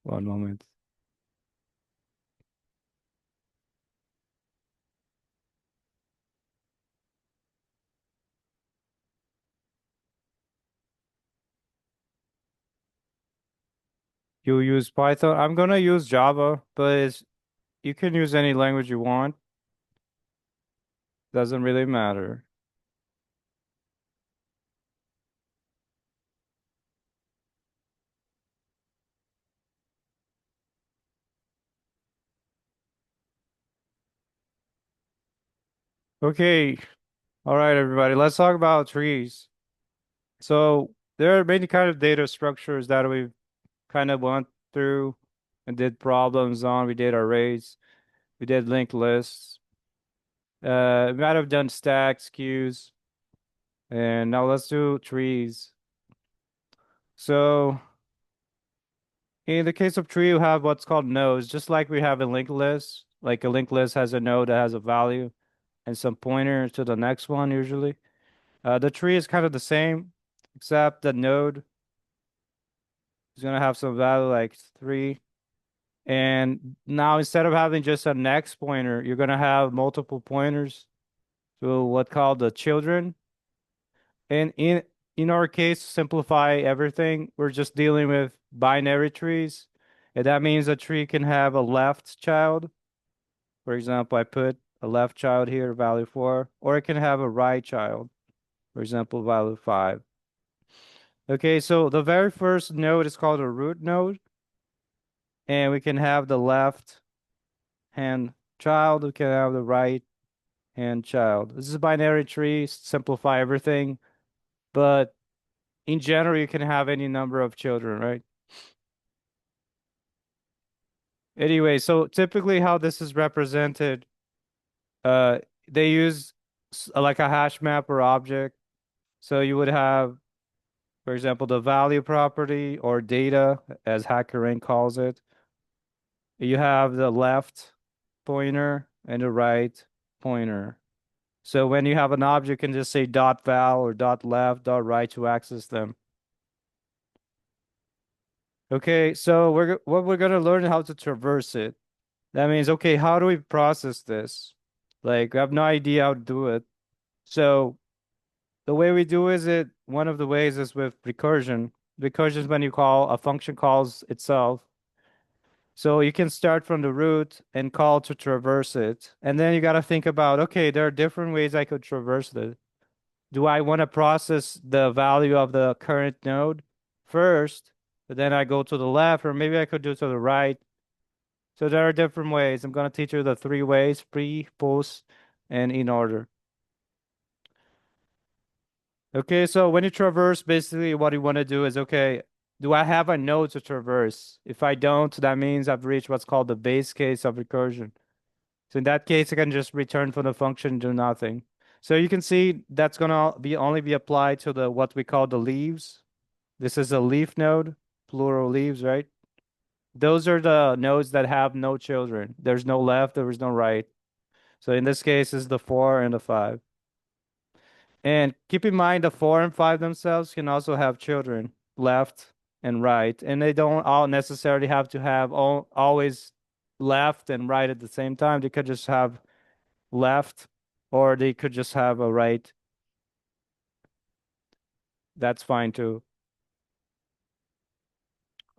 One moment. You use Python. I'm gonna use Java, but you can use any language you want. Doesn't really matter. Okay. All right, everybody. Let's talk about trees. So there are many kind of data structures that we've kind of went through and did problems on. We did arrays. We did linked lists. We might have done stacks, queues, and now let's do trees. So in the case of tree, you have what's called nodes, just like we have a linked list. Like a linked list has a node that has a value and some pointer to the next one usually. The tree is kind of the same, except the node is gonna have some value like 3. And now instead of having just a next pointer, you're gonna have multiple pointers to what called the children. And in our case, to simplify everything, we're just dealing with binary trees. And that means a tree can have a left child. For example, I put a left child here, value 4, or it can have a right child, for example, value 5. Okay, so the very first node is called a root node, and we can have the left hand child, we can have the right hand child. This is a binary tree, simplify everything, but in general, you can have any number of children, right? Anyway, so typically how this is represented, uh, they use like a hash map or object. So you would have, for example, the value property or data, as HackerRank calls it. You have the left pointer and the right pointer. So when you have an object, you can just say dot val or dot left, dot right to access them. Okay, so what we're gonna learn how to traverse it. That means, okay, how do we process this? Like, I have no idea how to do it. So the way we do one of the ways is with recursion. Recursion is when you call a function calls itself. So you can start from the root and call to traverse it. And then you got to think about, okay, there are different ways I could traverse it. Do I want to process the value of the current node first, but then I go to the left, or maybe I could do to the right. So there are different ways. I'm going to teach you the 3 ways: pre, post, and in order. Okay, so when you traverse, basically what you want to do is, okay, do I have a node to traverse? If I don't, that means I've reached what's called the base case of recursion. So in that case, I can just return from the function, do nothing. So you can see that's gonna be only be applied to the what we call the leaves. This is a leaf node, plural leaves, right? Those are the nodes that have no children. There's no left, there is no right. So in this case, it's the 4 and the 5. And keep in mind the 4 and 5 themselves can also have children, left and right. And they don't all necessarily have to have always left and right at the same time. They could just have left, or they could just have a right. That's fine too.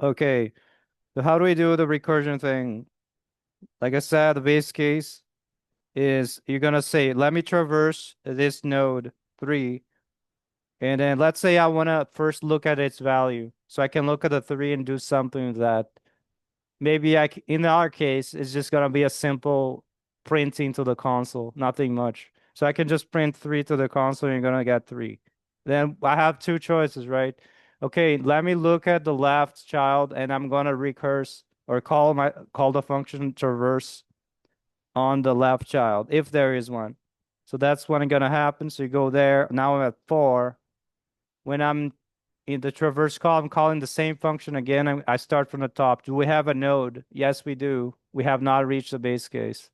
Okay, so how do we do the recursion thing? Like I said, the base case is you're gonna say, let me traverse this node 3. And then let's say I want to first look at its value. So I can look at the 3 and do something with that. Maybe in our case, it's just going to be a simple printing to the console, nothing much. So I can just print 3 to the console and you're going to get 3. Then I have two choices, right? Okay, let me look at the left child and I'm going to recurse or call the function traverse on the left child if there is one. So that's when it's going to happen. So you go there. Now I'm at 4. When I'm in the traverse call, I'm calling the same function again. I start from the top. Do we have a node? Yes, we do. We have not reached the base case.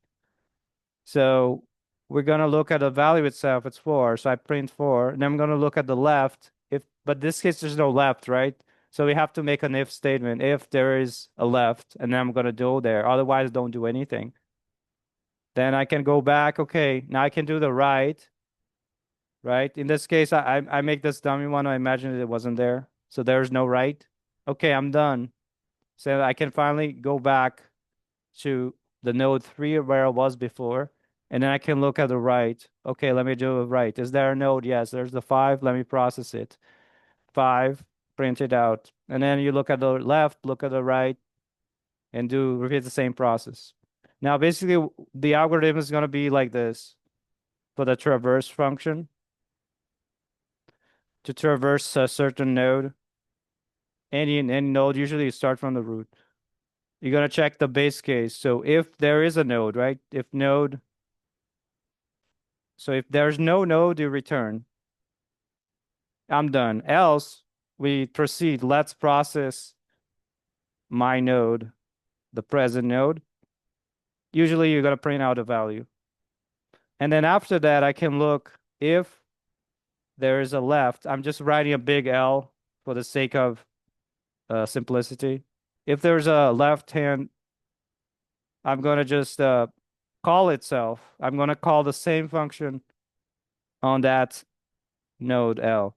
So we're going to look at the value itself. It's 4. So I print 4. And I'm going to look at the left. But this case, there's no left, right? So we have to make an if statement. If there is a left, and then I'm gonna do there. Otherwise, don't do anything. Then I can go back. Okay, now I can do the right. Right? In this case, I make this dummy one. I imagine it wasn't there. So there's no right. Okay, I'm done. So I can finally go back to the node 3 where I was before. And then I can look at the right. Okay, let me do it right. Is there a node? Yes, there's the 5. Let me process it. 5, print it out. And then you look at the left, look at the right, and do repeat the same process. Now, basically, the algorithm is going to be like this for the traverse function to traverse a certain node. Any node, usually you start from the root. You're going to check the base case. So if there is a node, right? So if there's no node, you return. I'm done. Else, we proceed. Let's process my node, the present node. Usually you're going to print out a value. And then after that, I can look if there is a left. I'm just writing a big L for the sake of simplicity. If there's a left hand, I'm going to just call itself. I'm going to call the same function on that node L.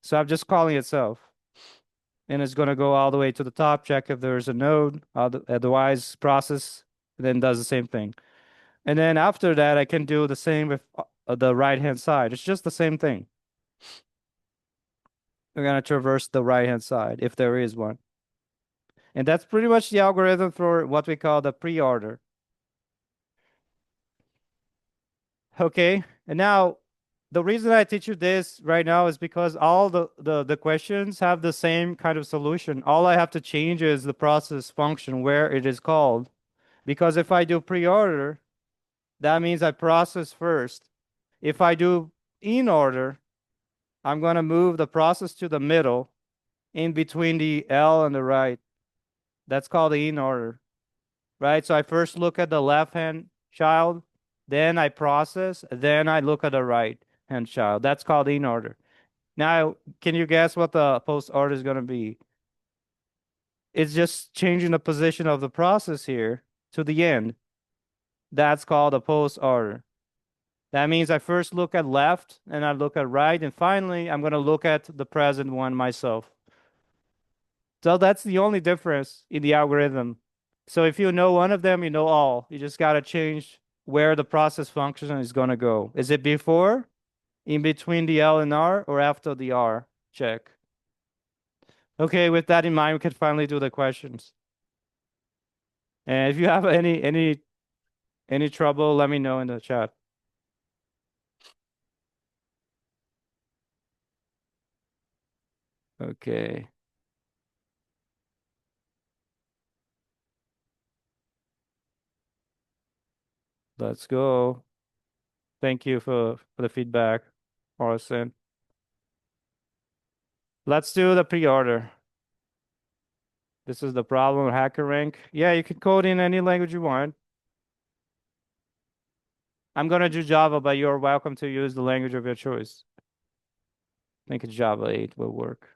So I'm just calling itself. And it's going to go all the way to the top, check if there's a node, otherwise process, then does the same thing. And then after that, I can do the same with the right-hand side. It's just the same thing. We're going to traverse the right-hand side if there is one. And that's pretty much the algorithm for what we call the pre-order. Okay, and now the reason I teach you this right now is because all the questions have the same kind of solution. All I have to change is the process function where it is called. Because if I do pre-order, that means I process first. If I do in order, I'm going to move the process to the middle in between the L and the right. That's called the in order, right? So I first look at the left hand child, then I process, then I look at the right hand child. That's called in order. Now, can you guess what the post order is going to be? It's just changing the position of the process here to the end. That's called a post order. That means I first look at left and I look at right, and finally I'm going to look at the present one myself. So that's the only difference in the algorithm. So if you know one of them, you know all. You just got to change where the process function is going to go. Is it before, in between the L and R, or after the R? Check. Okay, with that in mind, we can finally do the questions. And if you have any trouble, let me know in the chat. Okay, let's go. Thank you for the feedback, Morrison. Let's do the pre-order. This is the problem with HackerRank. Yeah, you can code in any language you want. I'm gonna do Java, but you're welcome to use the language of your choice. I think Java 8 will work.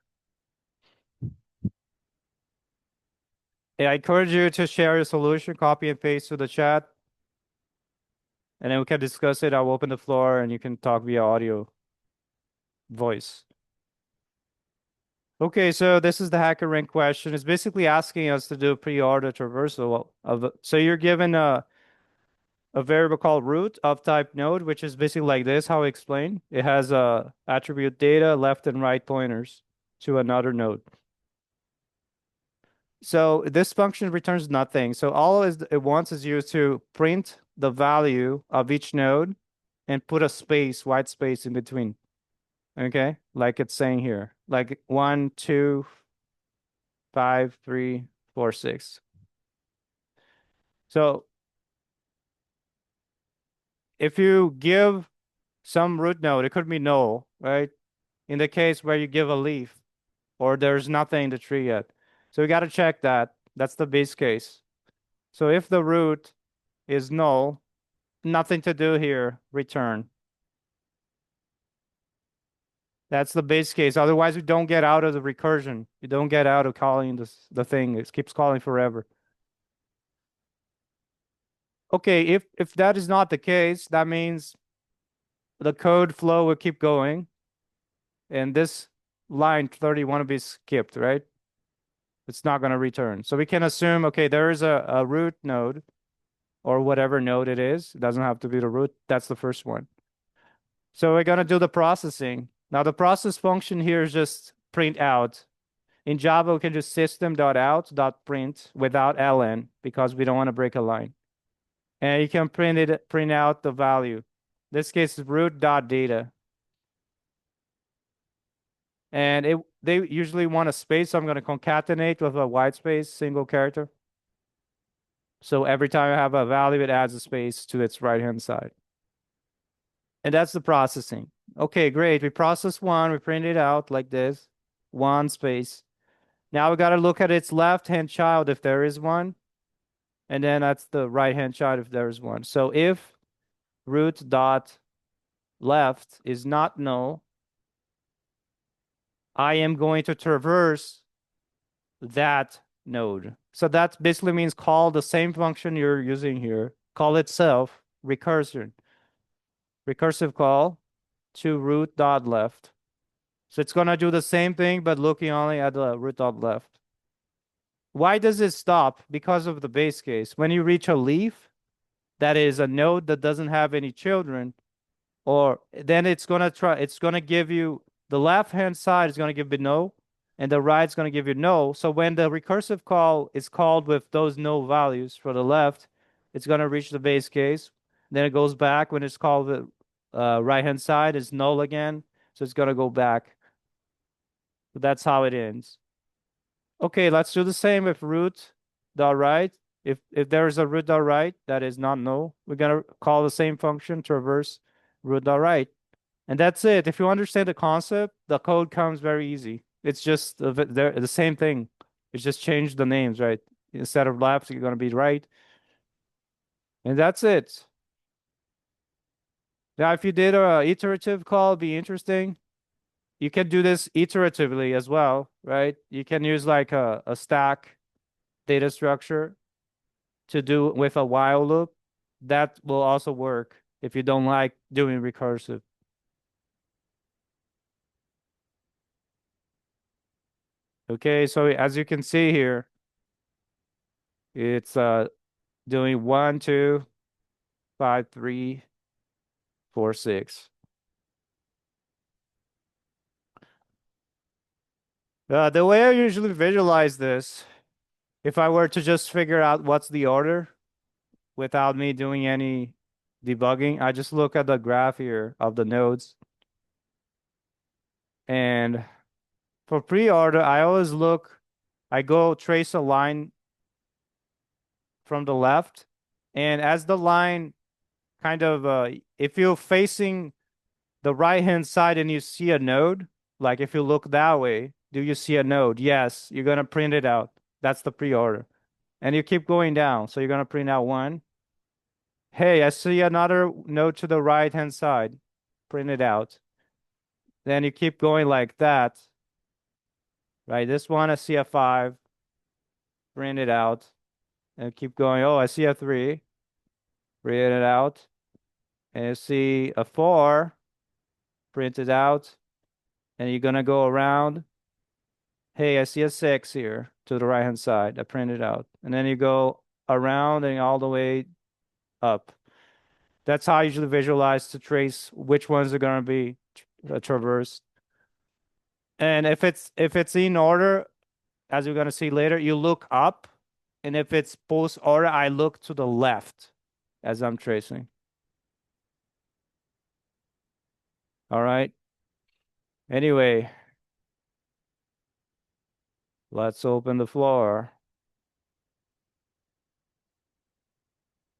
Yeah, I encourage you to share your solution, copy and paste to the chat, and then we can discuss it. I'll open the floor and you can talk via audio, voice. Okay, so this is the HackerRank question. It's basically asking us to do a pre-order traversal of so you're given a variable called root of type node, which is basically like this, how I explained. It has a attribute data, left and right pointers to another node. So this function returns nothing. So all it wants is you to print the value of each node and put a space, white space in between. Okay, like it's saying here, like 1, 2, 5, 3, 4, 6. So if you give some root node, it could be null, right? In the case where you give a leaf or there's nothing in the tree yet. So we got to check that. That's the base case. So if the root is null, nothing to do here, return. That's the base case. Otherwise, we don't get out of the recursion. You don't get out of calling the thing. It keeps calling forever. Okay, if that is not the case, that means the code flow will keep going, and this line 30 want to be skipped, right? It's not going to return. So we can assume, okay, there is a root node or whatever node it is. It doesn't have to be the root. That's the first one. So we're going to do the processing. Now the process function here is just print out. In Java, we can do system.out.print without ln because we don't want to break a line. And you can print out the value. This case is root.data. And they usually want a space, so I'm going to concatenate with a white space, single character. So every time I have a value, it adds a space to its right-hand side. And that's the processing. Okay, great. We process one, we print it out like this, one space. Now we got to look at its left-hand child if there is one. And then that's the right-hand child if there is one. So if root dot left is not null, I am going to traverse that node. So that basically means call the same function you're using here, call itself recursion, recursive call to root dot left. So it's going to do the same thing, but looking only at the root dot left. Why does it stop? Because of the base case. When you reach a leaf, that is a node that doesn't have any children, or then it's gonna give you the left hand side is gonna give you no, and the right is gonna give you no. So when the recursive call is called with those no values for the left, it's gonna reach the base case. Then it goes back when it's called the right hand side is null again, so it's gonna go back. So that's how it ends. Okay, let's do the same with root dot right. If there is a root dot right that is not null, we're gonna call the same function traverse root dot right. And that's it. If you understand the concept, the code comes very easy. It's just the same thing. It's just change the names, right? Instead of left, you're gonna be right. And that's it. Now, if you did a iterative call, it'd be interesting. You can do this iteratively as well, right? You can use like a stack data structure to do with a while loop. That will also work if you don't like doing recursive. Okay, so as you can see here, it's doing 1, 2, 5, 3, 4, 6. The way I usually visualize this, if I were to just figure out what's the order without me doing any debugging, I just look at the graph here of the nodes. And for pre-order, I go trace a line from the left. And as the line kind of, if you're facing the right-hand side and you see a node, like if you look that way, do you see a node? Yes, you're going to print it out. That's the pre-order. And you keep going down. So you're going to print out one. Hey, I see another node to the right-hand side. Print it out. Then you keep going like that. Right? This one, I see a 5. Print it out. And keep going. Oh, I see a 3. Print it out. And you see a 4. Print it out. And you're going to go around. Hey, I see a 6 here to the right-hand side. I print it out. And then you go around and all the way up. That's how I usually visualize to trace which ones are going to be traversed. And if it's in order, as we're going to see later, you look up. And if it's post order, I look to the left as I'm tracing. All right. Anyway, let's open the floor.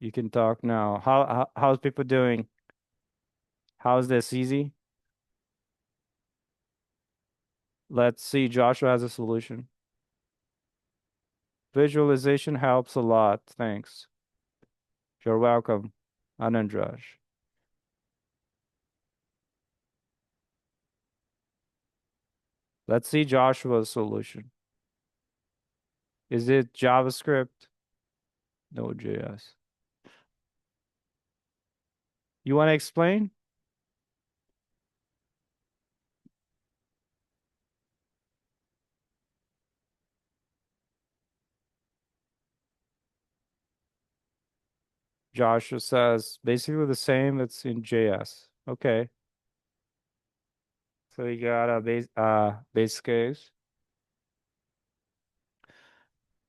You can talk now. How's people doing? How's this easy? Let's see. Joshua has a solution. Visualization helps a lot. Thanks. You're welcome, Anandraj. Let's see Joshua's solution. Is it JavaScript? Node.js. You want to explain? Joshua says basically the same that's in JS. Okay. So you got a base case.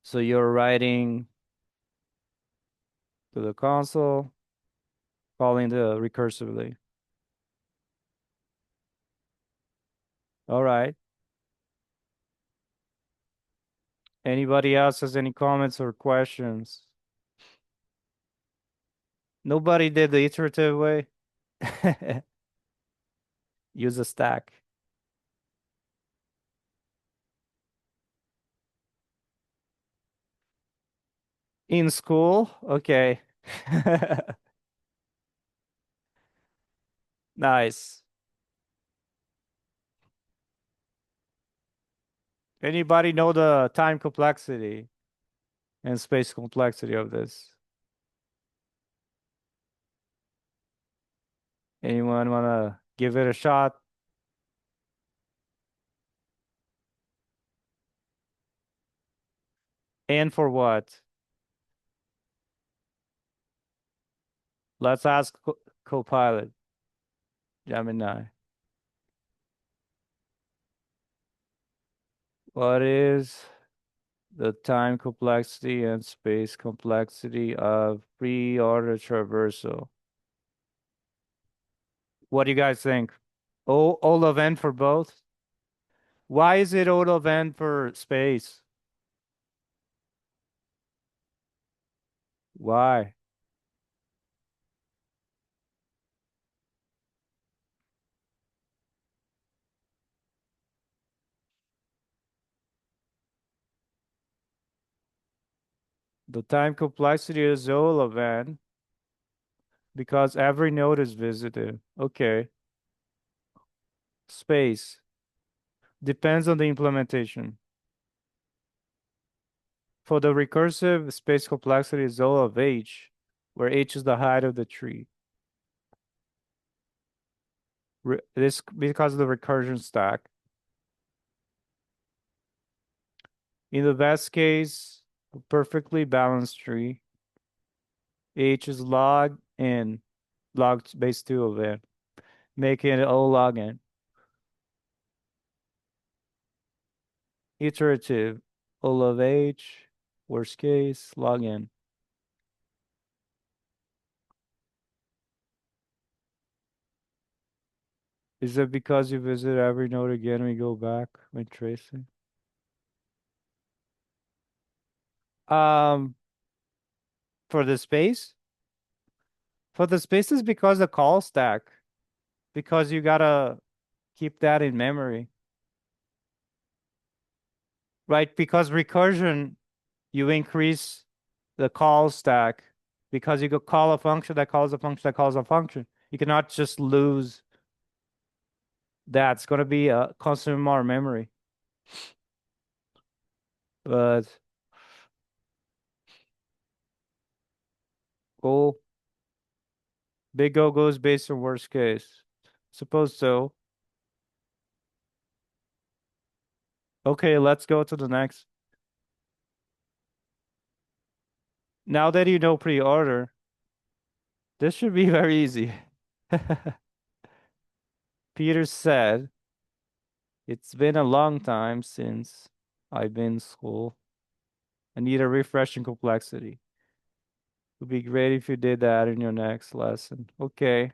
So you're writing to the console, calling the recursively. All right. Anybody else has any comments or questions? Nobody did the iterative way. Use a stack. In school? Okay. Nice. Anybody know the time complexity and space complexity of this? Anyone want to give it a shot? And for what? Let's ask Copilot, Gemini. What is the time complexity and space complexity of pre-order traversal? What do you guys think? O of n for both? Why is it O of n for space? Why? The time complexity is O of n because every node is visited. Okay. Space depends on the implementation. For the recursive, space complexity is O of h, where h is the height of the tree. This because of the recursion stack. In the best case, a perfectly balanced tree, h is log n, log base 2 of n, making it O log n. Iterative, O of h, worst case, log n. Is it because you visit every node again and we go back when tracing? Um, for the space? For the space is because the call stack, because you gotta keep that in memory, right? Because recursion, you increase the call stack because you could call a function that calls a function that calls a function. You cannot just lose that. It's gonna be consume more memory. But cool. Big O goes based on worst case. Suppose so. Okay, let's go to the next. Now that you know pre-order, this should be very easy. Peter said, it's been a long time since I've been in school. I need a refreshing complexity. It would be great if you did that in your next lesson. Okay.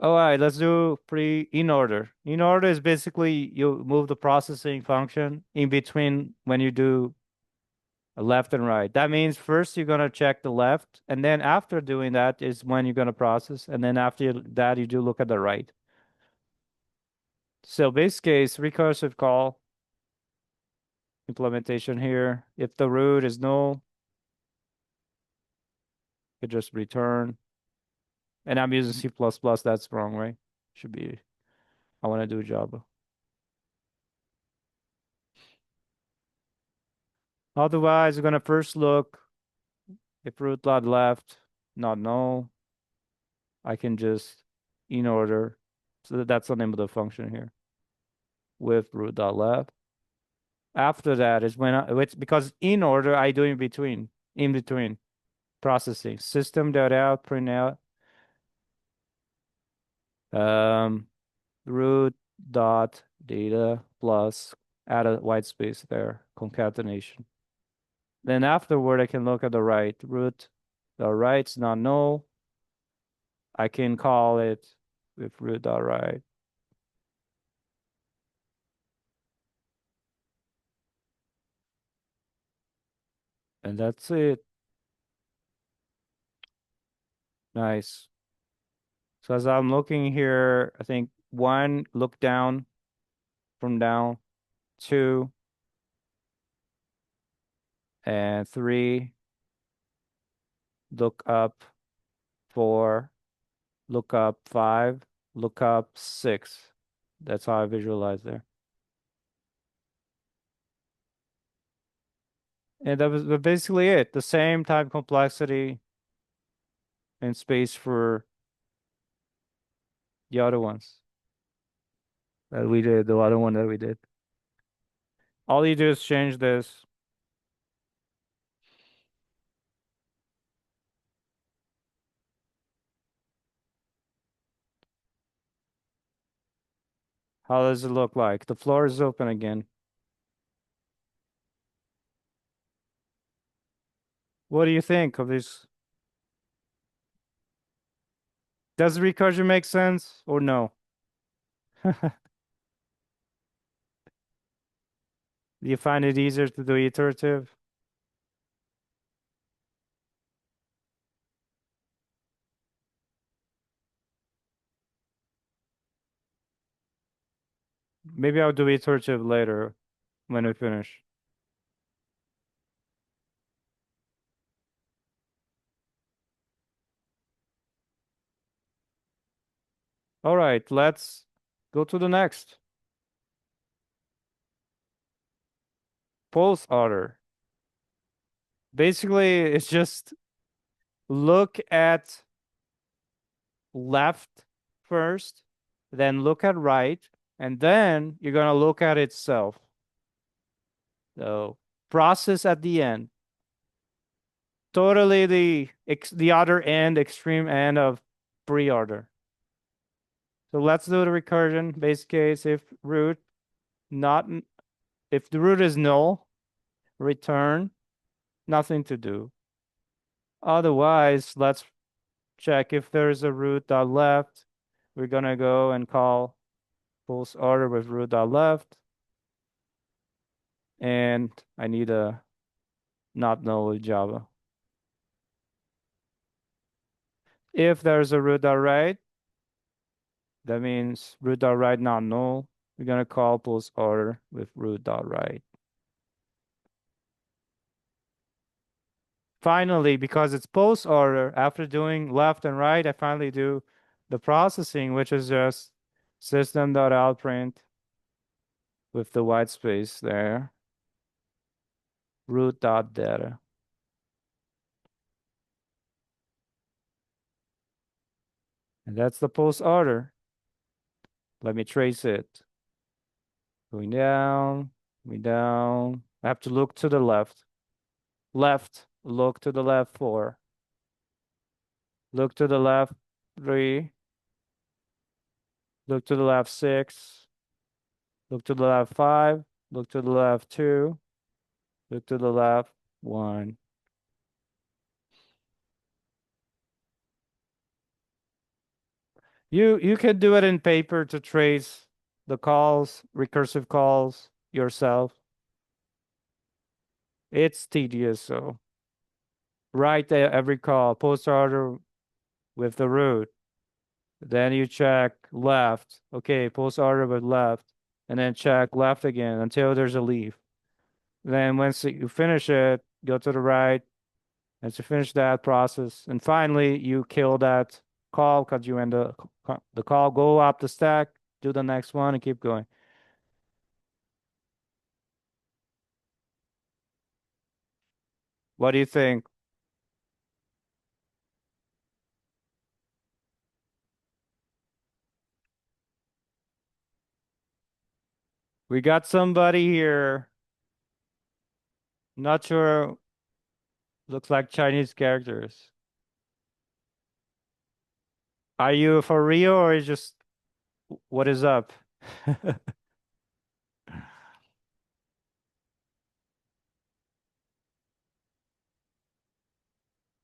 All right, let's do pre in order. In order is basically you move the processing function in between when you do left and right. That means first you're gonna check the left, and then after doing that is when you're gonna process, and then after that you do look at the right. So base case, recursive call, implementation here. If the root is null, you just return. And I'm using C++. That's wrong, right? Should be, I want to do Java. Otherwise, we're going to first look if root dot left, not null. I can just in order. So that's the name of the function here with root dot left. After that is when it's because in order I do in between processing system dot out print out um root dot data plus add a white space there concatenation. Then afterward I can look at the right root. The right's not null. I can call it with root dot right. And that's it. Nice. So as I'm looking here, I think one, look down from down, two, and three, look up, four, look up, five, look up, six. That's how I visualize there. And that was basically it. The same time complexity and space for the other ones that we did, the other one that we did. All you do is change this. How does it look like? The floor is open again. What do you think of this? Does the recursion make sense or no? Do you find it easier to do iterative? Maybe I'll do iterative later when we finish. All right, let's go to the next. Pulse order. Basically, it's just look at left first, then look at right, and then you're gonna look at itself. So process at the end. Totally the other end, extreme end of pre-order. So let's do the recursion. Base case if root not if the root is null, return nothing to do. Otherwise, let's check if there's a root dot left. We're gonna go and call pulse order with root dot left. And I need a not null with Java. If there's a root dot right, that means root dot right not null. We're gonna call pulse order with root dot right. Finally, because it's post order, after doing left and right, I finally do the processing, which is just system.outprint with the white space there, root.data. And that's the post order. Let me trace it. Going down, going down. I have to look to the left. Left, look to the left, 4. Look to the left, 3. Look to the left, 6. Look to the left, 5. Look to the left, 2. Look to the left, 1. You can do it in paper to trace the calls, recursive calls yourself. It's tedious, so write every call, post order with the root. Then you check left. Okay, post order with left. And then check left again until there's a leaf. Then once you finish it, go to the right. And to finish that process. And finally, you kill that call because you end the call, go up the stack, do the next one, and keep going. What do you think? We got somebody here. Not sure. Looks like Chinese characters. Are you for real or is just what is up?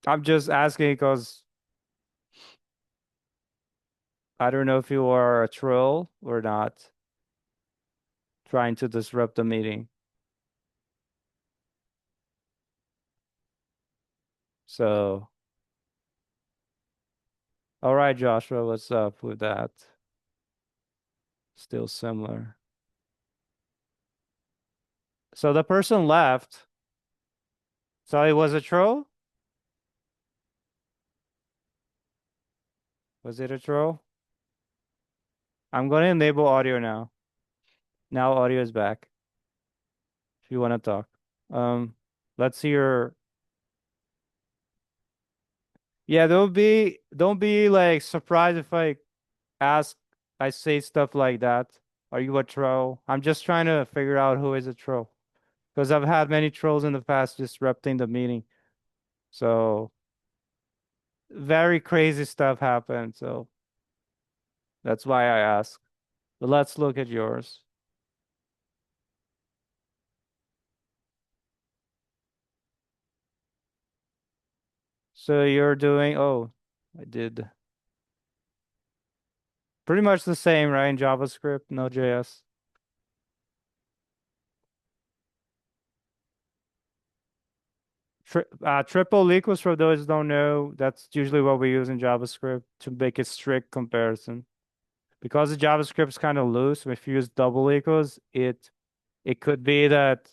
I'm just asking because I don't know if you are a troll or not, trying to disrupt the meeting. So, all right, Joshua, what's up with that? Still similar. So the person left. So it was a troll? Was it a troll? I'm going to enable audio now. Now audio is back if you want to talk. Um, let's hear. Yeah, don't be like surprised if ask I say stuff like that. Are you a troll? I'm just trying to figure out who is a troll. Because I've had many trolls in the past disrupting the meeting. So very crazy stuff happened. So that's why I ask. But let's look at yours. So you're doing, oh, I did pretty much the same, right? In JavaScript, Node.js. Triple equals, for those who don't know, that's usually what we use in JavaScript to make a strict comparison. Because the JavaScript is kind of loose, if you use double equals, it could be that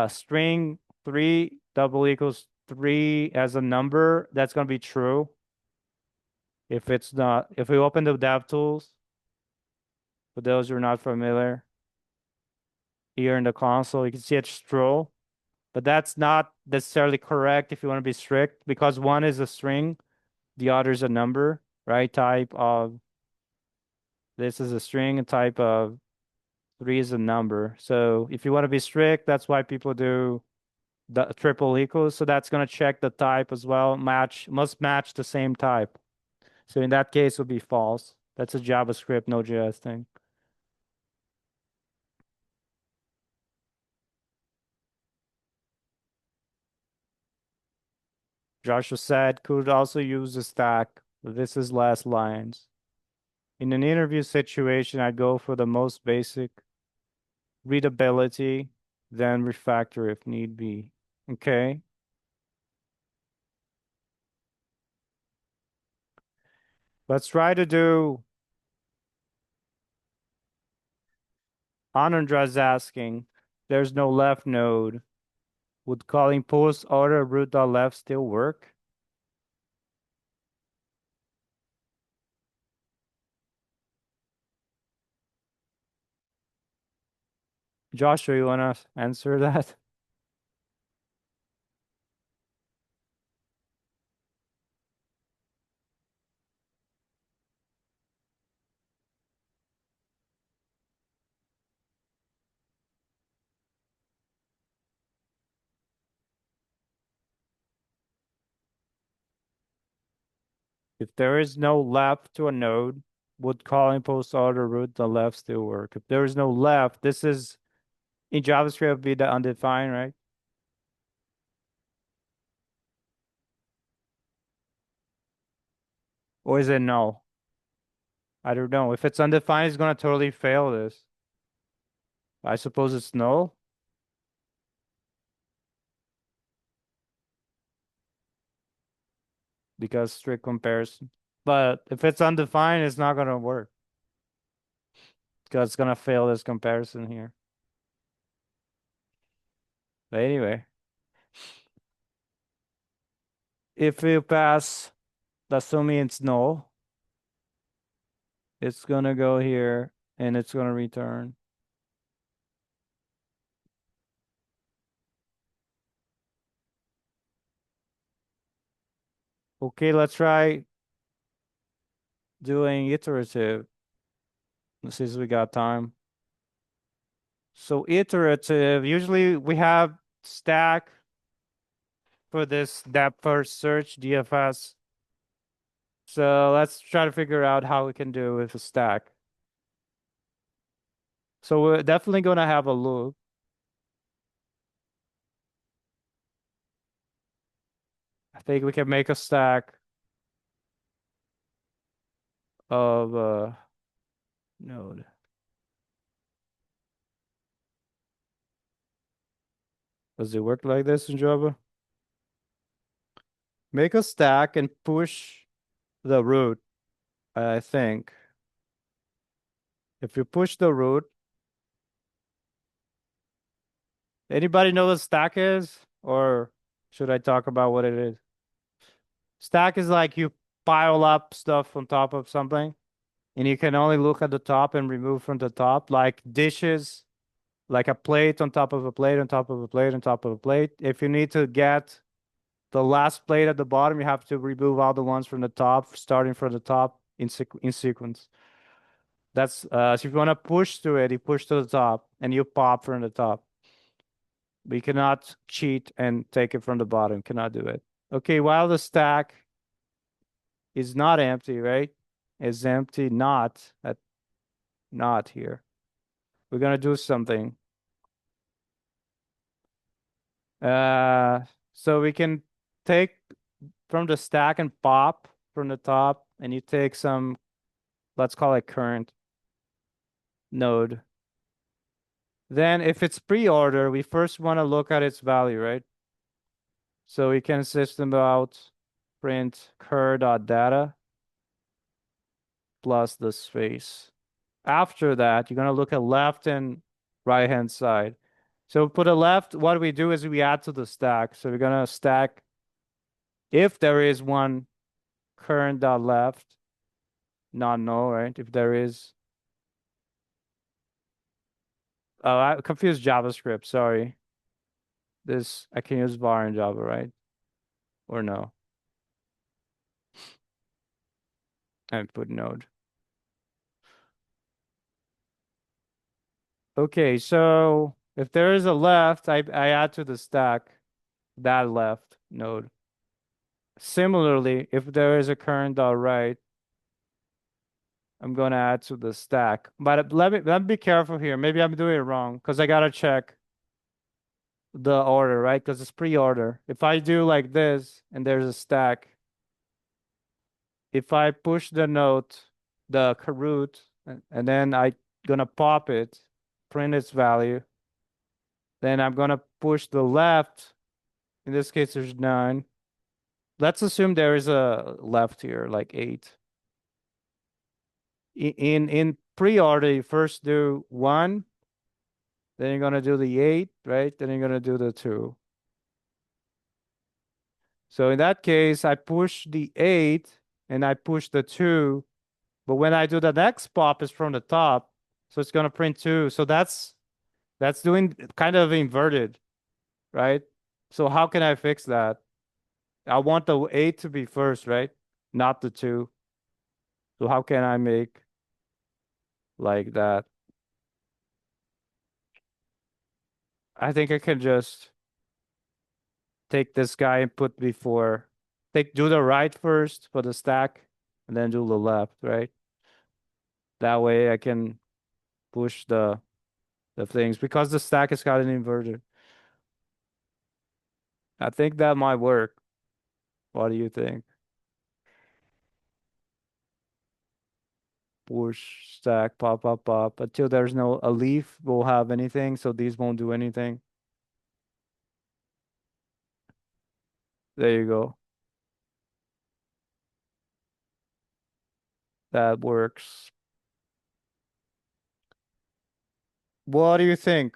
string three double equals three as a number, that's gonna be true. If it's not, if we open the DevTools, for those who are not familiar, here in the console, you can see it's true, but that's not necessarily correct if you want to be strict because one is a string, the other is a number, right? Type of this is a string, and type of three is a number. So if you want to be strict, that's why people do the triple equals. So that's going to check the type as well. Must match the same type. So in that case, it would be false. That's a JavaScript, Node.js thing. Joshua said could also use the stack. This is last lines. In an interview situation, I'd go for the most basic readability, then refactor if need be. Okay. Let's try to do Anandra's asking, there's no left node. Would calling post order root.left still work? Joshua, you wanna answer that? If there is no left to a node, would calling post order root.left still work? If there is no left, this is in JavaScript would be the undefined, right? Or is it null? I don't know. If it's undefined, it's gonna totally fail this. I suppose it's null because strict comparison. But if it's undefined, it's not gonna work because it's gonna fail this comparison here. But anyway, if you pass Assuming it's null, it's gonna go here and it's gonna return. Okay, let's try doing iterative since we got time. So iterative, usually we have stack for this depth first search DFS. So let's try to figure out how we can do with a stack. So we're definitely gonna have a loop. I think we can make a stack of node. Does it work like this in Java? Make a stack and push the root, I think. If you push the root, anybody know what stack is? Or should I talk about what it is? Stack is like you pile up stuff on top of something, and you can only look at the top and remove from the top, like dishes, like a plate on top of a plate on top of a plate on top of a plate. If you need to get the last plate at the bottom, you have to remove all the ones from the top, starting from the top in sequence. That's so if you want to push to it, you push to the top and you pop from the top. But you cannot cheat and take it from the bottom. Cannot do it. Okay, while the stack is not empty, right? Is empty, not here. We're gonna do something. Uh, so we can take from the stack and pop from the top, and you take some, let's call it current node. Then if it's pre-order, we first want to look at its value, right? So we can system out print cur.data plus the space. After that, you're gonna look at left and right hand side. So for the left, what we do is we add to the stack. So we're gonna stack if there is one current.left, not null, right? If there is, oh, I confused JavaScript. Sorry. This I can use var in Java, right? Or no? And put node. Okay, so if there is a left, I add to the stack that left node. Similarly, if there is a current.right, I'm gonna add to the stack. But let me be careful here. Maybe I'm doing it wrong because I gotta check the order, right? Because it's pre-order. If I do like this and there's a stack, if I push the node, the root, and then I gonna pop it, print its value, then I'm gonna push the left. In this case, there's 9. Let's assume there is a left here, like 8. In pre-order, you first do 1, then you're gonna do the 8, right? Then you're gonna do the 2. So in that case, I push the 8 and I push the 2, but when I do the next pop is from the top, so it's gonna print 2. So that's doing kind of inverted, right? So how can I fix that? I want the 8 to be first, right? Not the 2. So how can I make like that? I think I can just take this guy and put before. Do the right first for the stack and then do the left, right? That way I can push the things because the stack has got an inverter. I think that might work. What do you think? Push, stack, pop, pop, pop. Until there's no a leaf will have anything, so these won't do anything. There you go. That works. What do you think?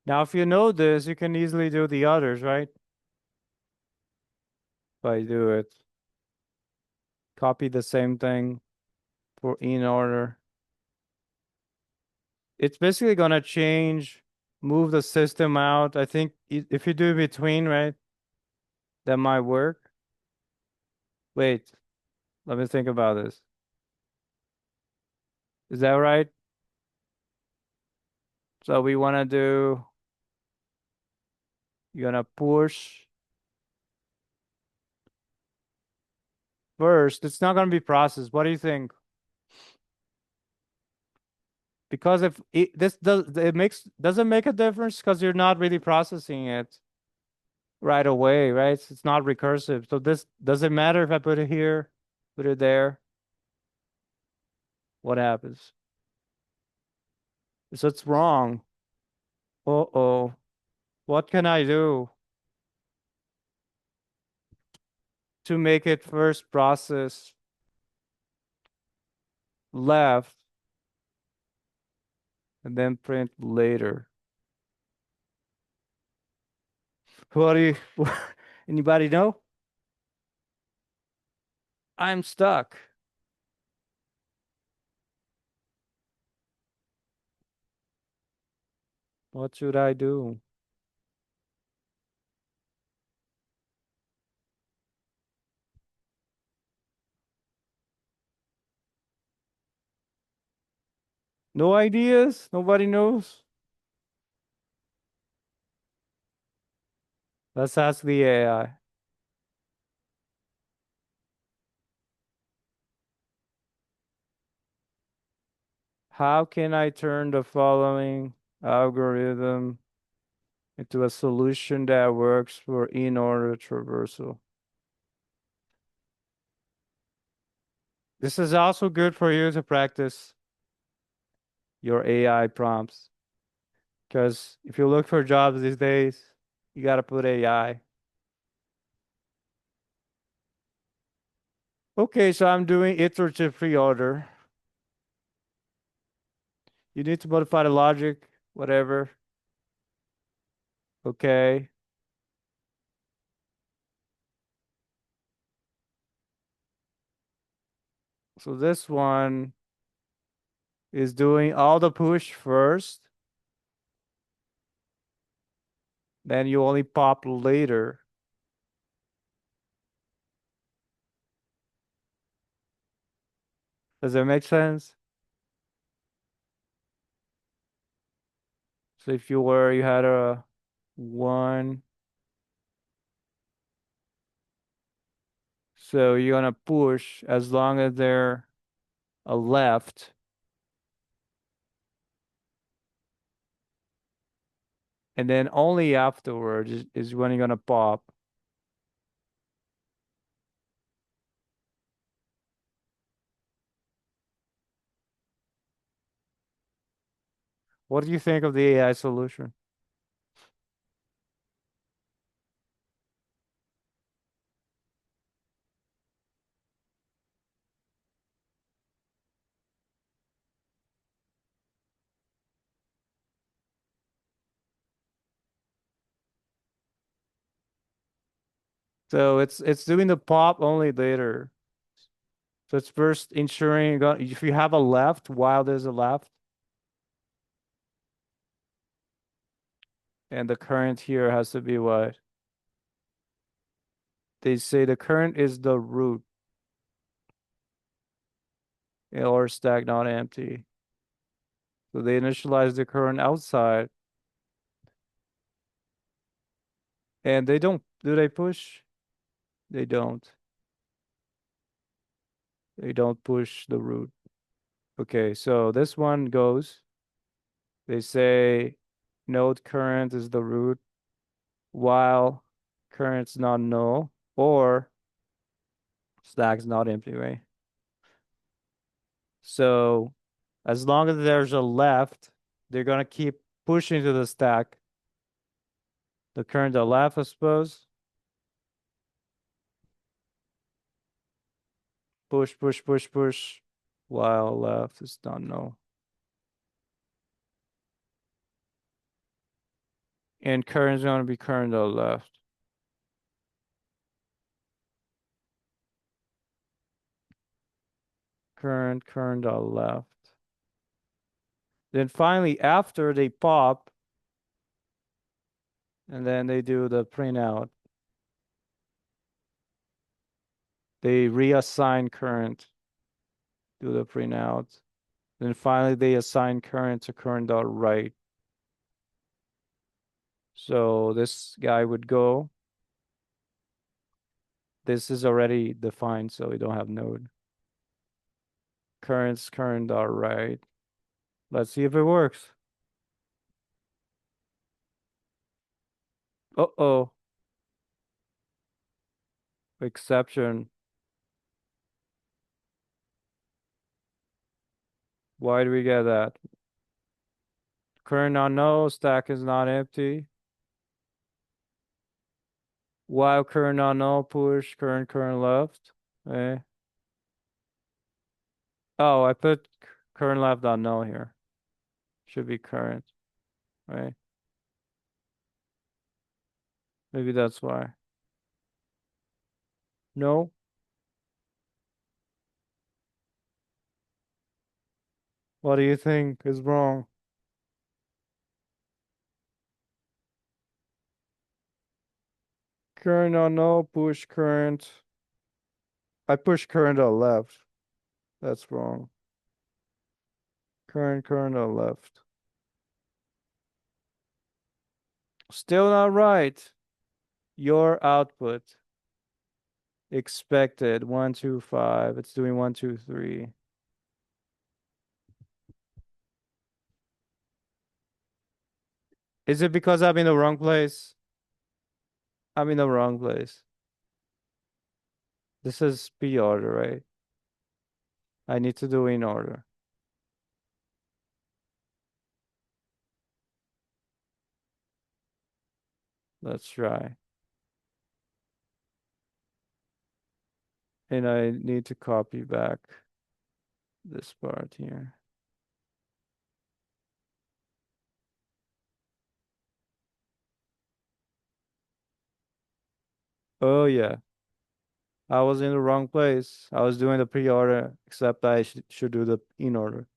Now, if you know this, you can easily do the others, right? If I do it, copy the same thing for in order. It's basically gonna change, move the system out. I think if you do between, right, that might work. Wait, let me think about this. Is that right? So we wanna do, you're gonna push first. It's not gonna be processed. What do you think? Because if this does, it makes, doesn't make a difference because you're not really processing it right away, right? It's not recursive. So this doesn't matter if I put it here, put it there. What happens? So it's wrong. Uh-oh. What can I do to make it first process left and then print later? What do you, anybody know? I'm stuck. What should I do? No ideas? Nobody knows? Let's ask the AI. How can I turn the following algorithm into a solution that works for in-order traversal? This is also good for you to practice your AI prompts. Because if you look for jobs these days, you gotta put AI. Okay, so I'm doing iterative pre-order. You need to modify the logic, whatever. Okay. So this one is doing all the push first, then you only pop later. Does that make sense? So if you had a one, so you're gonna push as long as they're a left, and then only afterwards is when you're gonna pop. What do you think of the AI solution? So it's doing the pop only later. So it's first ensuring if you have a left while there's a left, and the current here has to be what? They say the current is the root or stack not empty. So they initialize the current outside and they don't, do they push? They don't. They don't push the root. Okay, so this one goes, they say node current is the root while current's not null or stack's not empty, right? So as long as there's a left, they're gonna keep pushing to the stack. The current to left, I suppose. Push, push, push, push. While left is not null. And current is going to be current to the left. Current to the left. Then finally, after they pop, and then they do the printout, they reassign current, do the printout. Then finally, they assign current to current dot right. So this guy would go. This is already defined, so we don't have node. Current's current dot right. Let's see if it works. Uh-oh. Exception. Why do we get that? Current on no, stack is not empty. While current on no, push, current left. Eh. Oh, I put current left on no here. Should be current, right? Maybe that's why. No. What do you think is wrong? Current on no, push current. I push current on left. That's wrong. Current on left. Still not right. Your output expected 1, 2, 5. It's doing 1, 2, 3. Is it because I'm in the wrong place? I'm in the wrong place. This is P order, right? I need to do in order. Let's try. And I need to copy back this part here. Oh yeah, I was in the wrong place. I was doing the pre-order, except I should do the in order.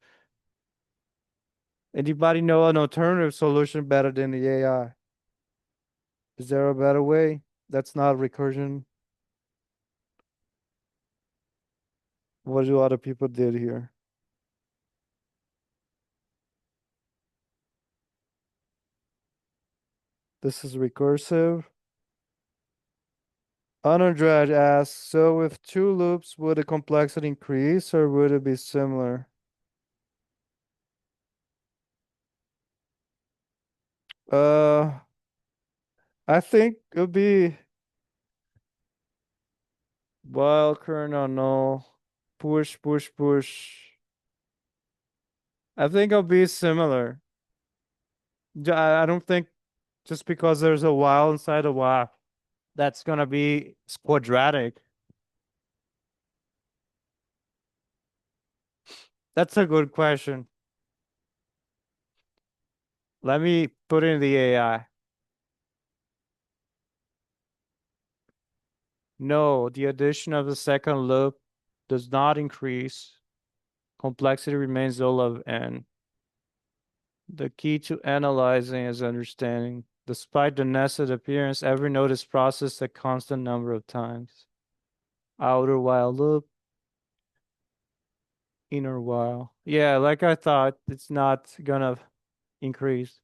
Anybody know an alternative solution better than the AI? Is there a better way? That's not recursion. What do other people did here? This is recursive. Anandrej asks, so with two loops, would the complexity increase or would it be similar? Uh, I think it would be while current on null, push, push, push. I think it'll be similar. I don't think just because there's a while inside a while, that's gonna be quadratic. That's a good question. Let me put in the AI. No, the addition of the second loop does not increase. Complexity remains O of n. The key to analyzing is understanding. Despite the nested appearance, every node is processed a constant number of times. Outer while loop, inner while. Yeah, like I thought, it's not gonna increase.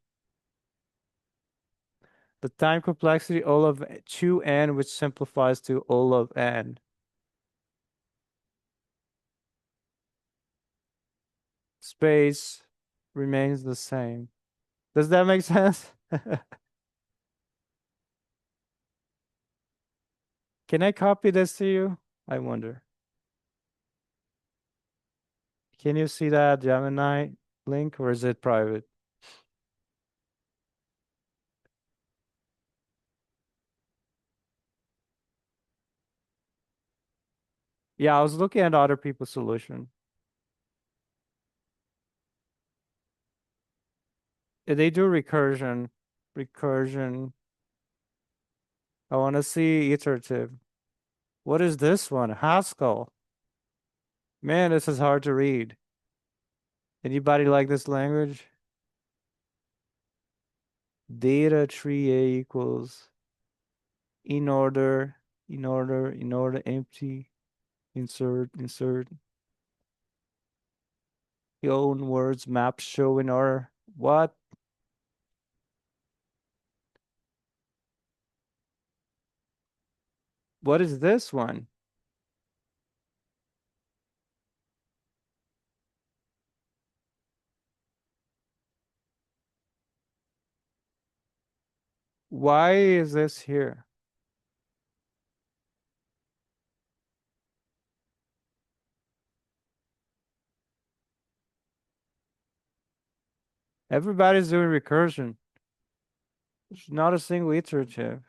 The time complexity O of 2n, which simplifies to O of n. Space remains the same. Does that make sense? Can I copy this to you? I wonder. Can you see that Gemini link or is it private? Yeah, I was looking at other people's solution. They do recursion. Recursion. I want to see iterative. What is this one? Haskell. Man, this is hard to read. Anybody like this language? Data tree A equals in order, in order, empty, insert. Your own words, maps show in order. What? What is this one? Why is this here? Everybody's doing recursion. There's not a single iterative.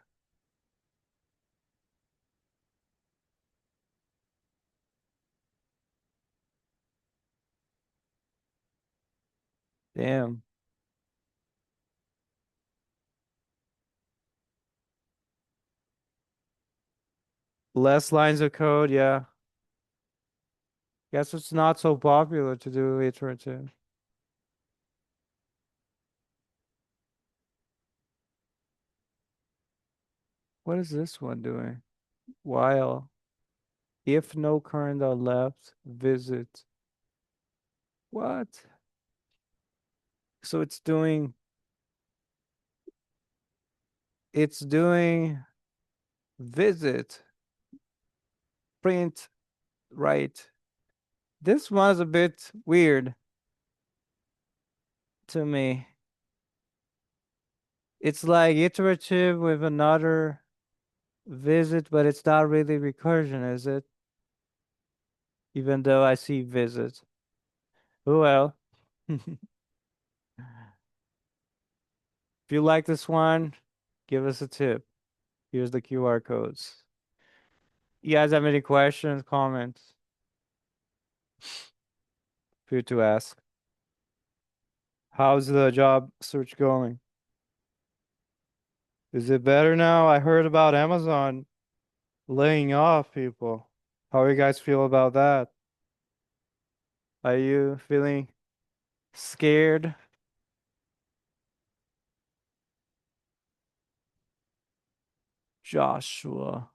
Damn. Less lines of code, yeah. Guess it's not so popular to do iterative. What is this one doing? While if no current are left, visit. What? So it's doing visit, print, write. This one's a bit weird to me. It's like iterative with another visit, but it's not really recursion, is it? Even though I see visit. Oh well. If you like this one, give us a tip. Here's the QR codes. You guys have any questions, comments? Feel to ask. How's the job search going? Is it better now? I heard about Amazon laying off people. How you guys feel about that? Are you feeling scared? Joshua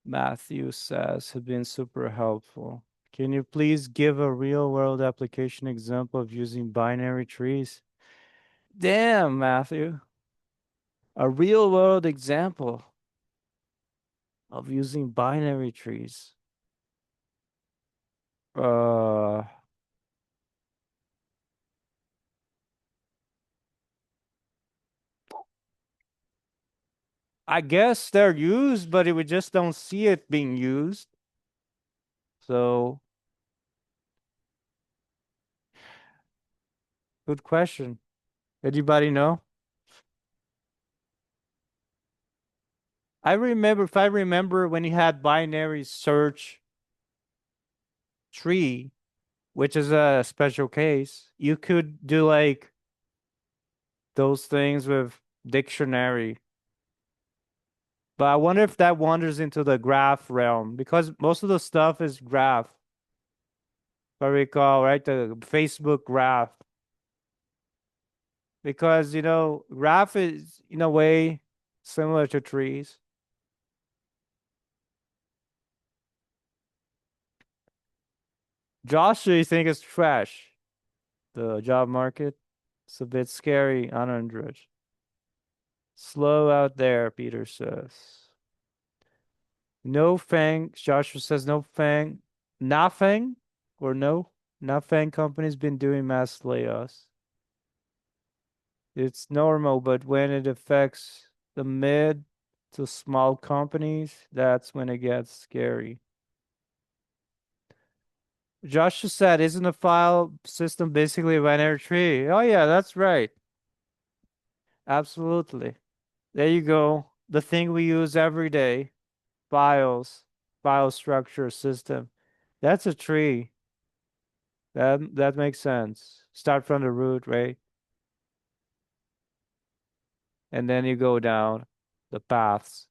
Matthew says have been super helpful. Can you please give a real world application example of using binary trees? Damn, Matthew. A real world example of using binary trees. Uh, I guess they're used, but we just don't see it being used. So, good question. Anybody know? If I remember when you had binary search tree, which is a special case, you could do like those things with dictionary. But I wonder if that wanders into the graph realm because most of the stuff is graph, if I recall, right? The Facebook graph. Because, graph is in a way similar to trees. Josh, do you think it's trash? The job market? It's a bit scary on Android. Slow out there, Peter says. No Fang. Joshua says no Fang. Nothing or no? Nothing company's been doing mass layoffs. It's normal, but when it affects the mid to small companies, that's when it gets scary. Josh just said, isn't a file system basically a binary tree? Oh yeah, that's right. Absolutely. There you go. The thing we use every day. Files, file structure system. That's a tree. That makes sense. Start from the root, right? and then you go down the paths.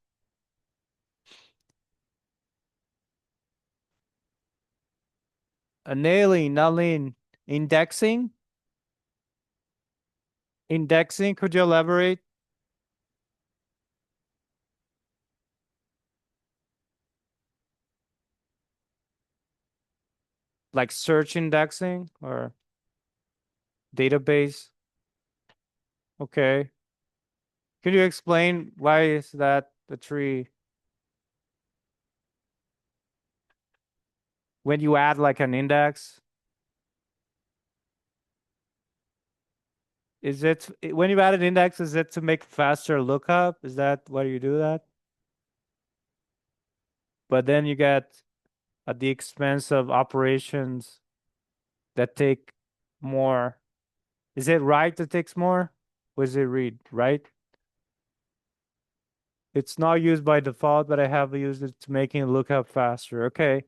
Nailing, nulling, indexing, indexing. Could you elaborate? Like search indexing or database? Okay. Could you explain why is that the tree? When you add like an index, is it when you add an index, is it to make faster lookup? Is that why you do that? But then you get at the expense of operations that take more. Is it write that takes more? Or is it read, right? It's not used by default, but I have used it to making it look up faster. Okay.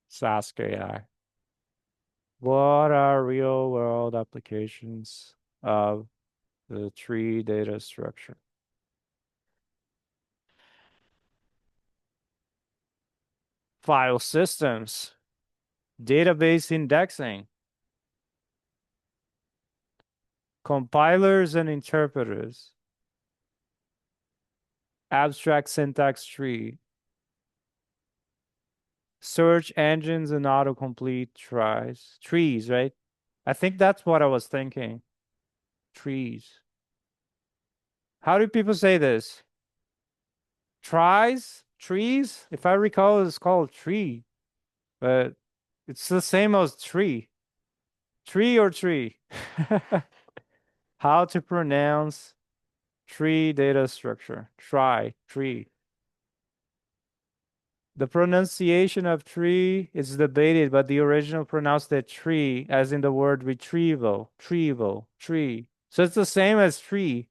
Sask AI. What are real world applications of the tree data structure? File systems, database indexing, compilers and interpreters, abstract syntax tree, search engines and autocomplete trees, right? I think that's what I was thinking. Trees. How do people say this? Tries? Trees? If I recall, it's called tree, but it's the same as tree. Tree or tree? How to pronounce tree data structure? Tree. The pronunciation of tree is debated, but the original pronounced it tree, as in the word tree. So it's the same as tree.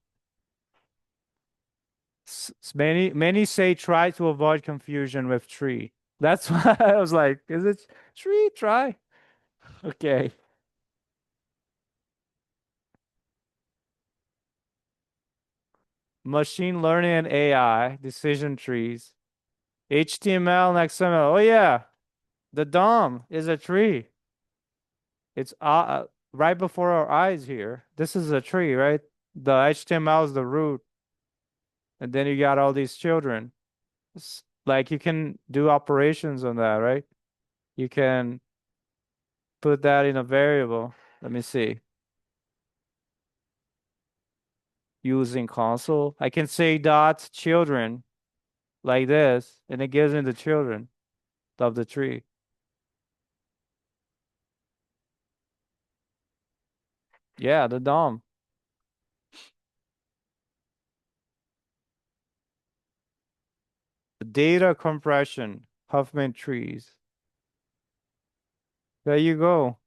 Many say try to avoid confusion with tree. That's why I was like, is it tree? Try. Okay. Machine learning and AI, decision trees, HTML and XML. Oh yeah, the DOM is a tree. It's right before our eyes here. This is a tree, right? The HTML is the root, and then you got all these children. Like you can do operations on that, right? You can put that in a variable. Let me see. Using console, I can say dot children like this, and it gives me the children of the tree. Yeah, the DOM. Data compression, Huffman trees. There you go.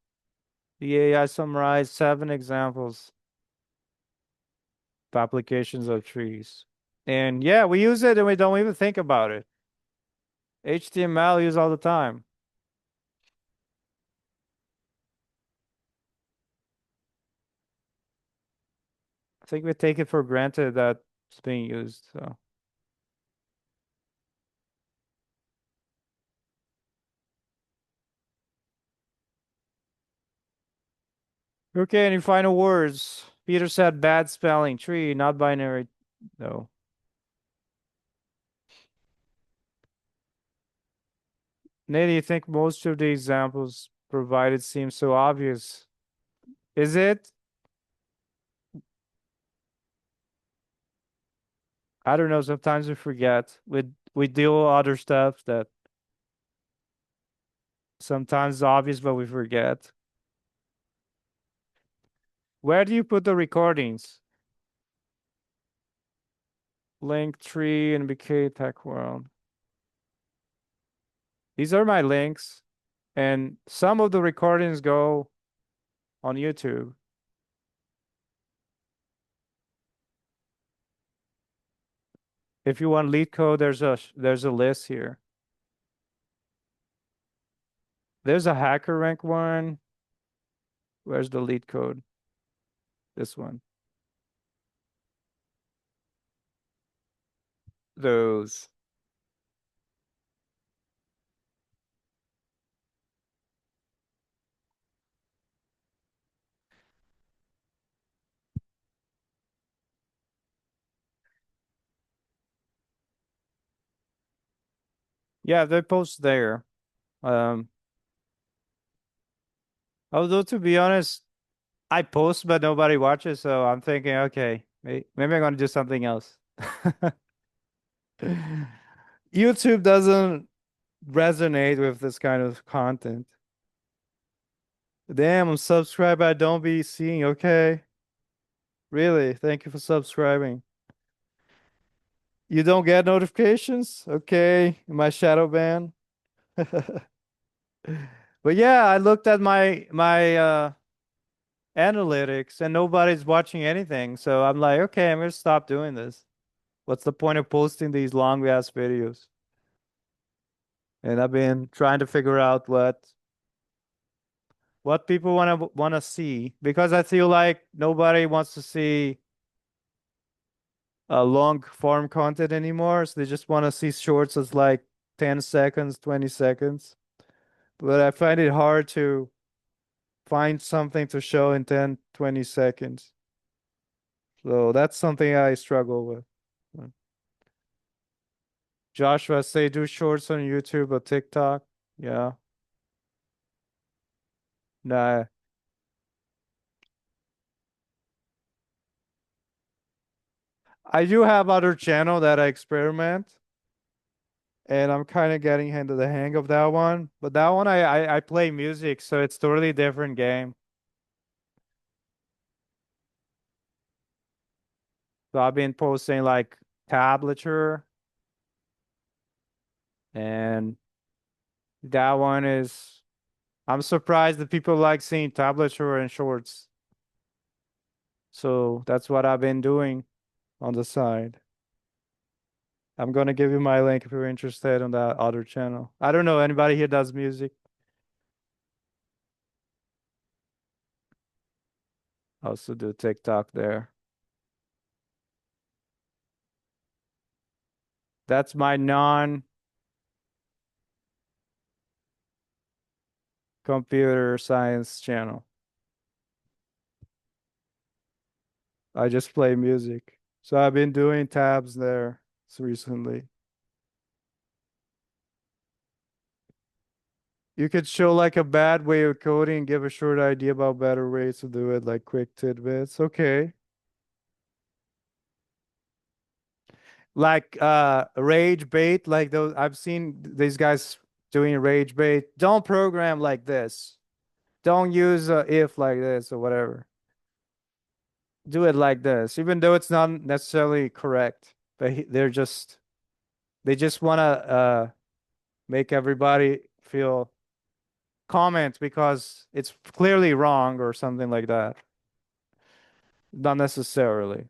The AI summarized 7 examples of applications of trees. And yeah, we use it and we don't even think about it. HTML use all the time. I think we take it for granted that it's being used. So okay, any final words? Peter said bad spelling, tree, not binary. No. Nate, you think most of the examples provided seem so obvious? Is it? I don't know. Sometimes we forget. We deal with other stuff that sometimes is obvious, but we forget. Where do you put the recordings? Link tree and BK Tech World. These are my links, and some of the recordings go on YouTube. If you want lead code, there's a list here. There's a HackerRank one. Where's the lead code? This one. Those. Yeah, they post there. Um, although to be honest, I post but nobody watches, so I'm thinking, okay, maybe I'm gonna do something else. YouTube doesn't resonate with this kind of content. Damn, I'm subscribed, I don't be seeing. Okay. Really? Thank you for subscribing. You don't get notifications? Okay. Am I shadow ban? But yeah, I looked at my analytics and nobody's watching anything. So I'm like, okay, I'm gonna stop doing this. What's the point of posting these long ass videos? And I've been trying to figure out what people wanna see because I feel like nobody wants to see long form content anymore. So they just want to see shorts as like 10 seconds, 20 seconds. But I find it hard to find something to show in 10, 20 seconds. So that's something I struggle with. Joshua say do shorts on YouTube or TikTok. Yeah. Nah. I do have other channel that I experiment and I'm kind of getting into the hang of that one. But that one I play music, so it's totally different game. So I've been posting like tablature and that one is I'm surprised that people like seeing tablature and shorts. So that's what I've been doing on the side. I'm gonna give you my link if you're interested on that other channel. I don't know anybody here does music. I also do TikTok there. That's my non-computer science channel. I just play music. So I've been doing tabs there recently. You could show like a bad way of coding, give a short idea about better ways to do it, like quick tidbits. Okay. Like rage bait, like those I've seen these guys doing rage bait. Don't program like this. Don't use if like this or whatever. Do it like this, even though it's not necessarily correct. But they just want to make everybody feel comment because it's clearly wrong or something like that. Not necessarily.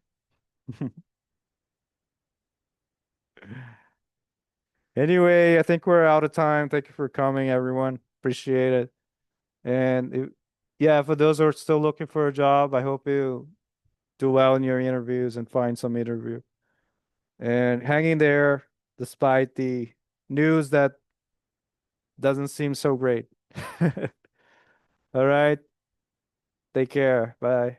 Anyway, I think we're out of time. Thank you for coming, everyone. Appreciate it. And yeah, for those who are still looking for a job, I hope you do well in your interviews and find some interview. And hang in there despite the news that doesn't seem so great. All right. Take care. Bye.